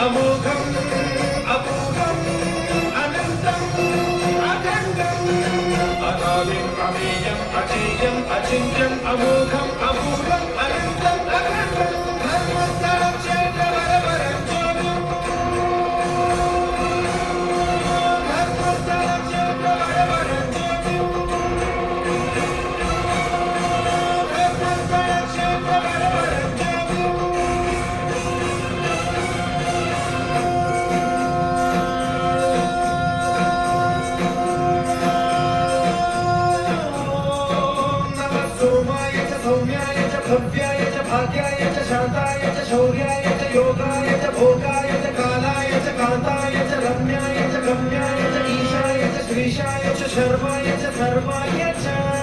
अमोघम् अपूर्वम् अनन्तम् अखण्डम् अनादिम् अमेयम् अजेयम् अचिन्त्यम् अमोघम् अपूर्वम् अनन्तम् अखण्डम् धर्मस्थलं क्षेत्रवरवरं ज्योतिम् धर्मस्थलं क्षेत्रवरवरं ज्योतिम् धर्मस्थलं क्षेत्रवरवरं ज्योतिम् सोमाय च सौम्याय च भव्याय च भाग्याय च शान्ताय च शौर्याय च योगाय च भोगाय च कालाय च कान्ताय च रम्याय च गम्याय च ईशाय च श्रीशाय च शर्वाय च सर्वाय च